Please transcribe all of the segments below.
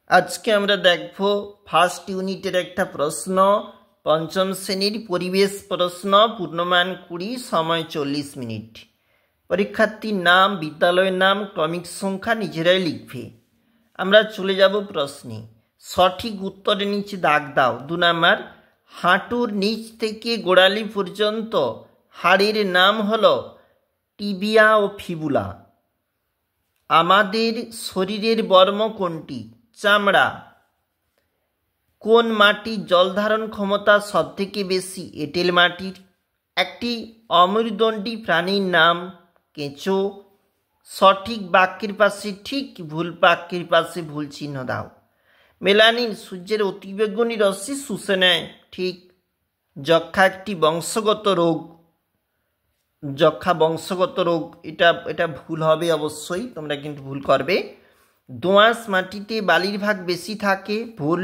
আজকে আমরা দেখব ফার্স্ট ইউনিটের একটা প্রশ্ন, পঞ্চম শ্রেণীর পরিবেশ প্রশ্ন, পূর্ণমান 20, সময় 40 মিনিট। পরীক্ষার্থীর নাম, বিদ্যালয়ের নাম, ক্রমিক সংখ্যা নিজেরাই লিখবে। আমরা চলে যাব প্রশ্নে। সঠিক উত্তরের নিচে দাগ দাও। 2 নাম্বার, হাঁটুর নিচ থেকে গোড়ালি পর্যন্ত হাড়ের নাম হলো টিবিয়া ও ফিবুলা। আমাদের শরীরের বর্ম কোনটি? চামড়া। কোন মাটির জল ধারণ ক্ষমতা সবথেকে বেশি? এঁটেল মাটির। একটি অমেরুদণ্ডী প্রাণীর নাম কেঁচো। সঠিক বাক্যের পাশে ঠিক, ভুল বাক্যের পাশে ভুল চিহ্ন দাও। মেলানিন সূর্যের অতিবেগুনি রশ্মি শুষে নেয়, ঠিক। যক্ষা একটি বংশগত রোগ। যক্ষা বংশগত রোগ, এটা ভুল হবে অবশ্যই, তোমরা কিন্তু ভুল করবে। দোআঁশ মাটিতে বালির ভাগ বেশি থাকে, ভুল।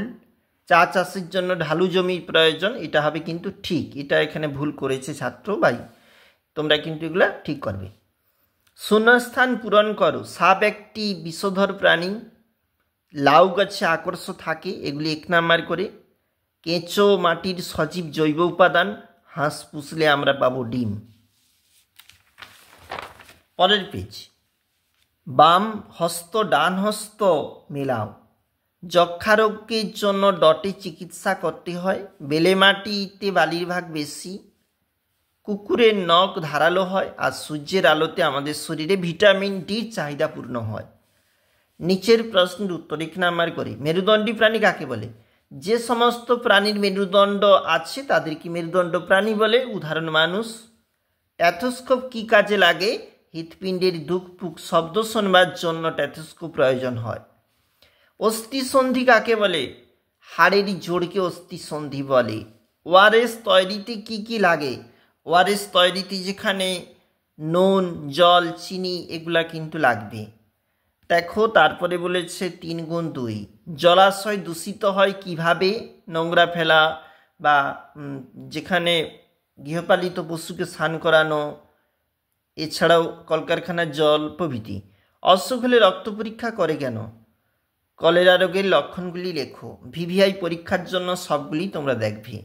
চা চাষের জন্য ঢালু জমির প্রয়োজন, এটা হবে কিন্তু ঠিক। এটা এখানে ভুল করেছে ছাত্র ভাই, তোমরা কিন্তু এগুলা ঠিক করবে। শূন্যস্থান পূরণ করো। সাপ একটি বিষধর প্রাণী। লাউ গাছে আকর্ষ থাকে, এগুলি 1 নাম্বার করে। কেঁচো মাটির সজীব জৈব উপাদান। হাঁস পুষলে আমরা পাবো ডিম। পরের পেজ। বাম হস্ত ডান হস্ত মেলাও। যক্ষা রোগের জন্য ডটে চিকিৎসা করতে হয়। বেলে মাটিতে বালির ভাগ বেশি। কুকুরের নখ ধারালো হয়। আর সূর্যের আলোতে আমাদের শরীরে ভিটামিন ডির চাহিদা পূর্ণ হয়। নিচের প্রশ্নের উত্তর 1 নাম্বার করে। মেরুদণ্ডী প্রাণী কাকে বলে? যে সমস্ত প্রাণীর মেরুদণ্ড আছে তাদেরকে মেরুদণ্ড প্রাণী বলে। উদাহরণ মানুষ। ট্যাথোস্কোপ কি কাজে লাগে? হৃৎপিণ্ডের ধুকপুক শব্দ শোনবার জন্য ট্যাথোস্কোপ প্রয়োজন হয়। অস্থিসন্ধি কাকে বলে? হাড়ের জোড়কে অস্থিসন্ধি বলে। ওআরএস তৈরিতে কি কি লাগে? ওআরএস তৈরিতে যেখানে নুন, জল, চিনি এগুলা কিন্তু লাগবে। দেখো তারপরে বলেছে 3 গুণ 2। জলাশয় দূষিত হয় কিভাবে? নোংরা ফেলা বা যেখানে গৃহপালিত পশুকে স্নান করানো, এছাড়াও কলকারখানার জল প্রভৃতি। অসুখ হলে রক্ত পরীক্ষা করে কেন? কলেরা রোগের লক্ষণগুলি লেখো। ভিভিআই পরীক্ষার জন্য সবগুলি তোমরা দেখবে।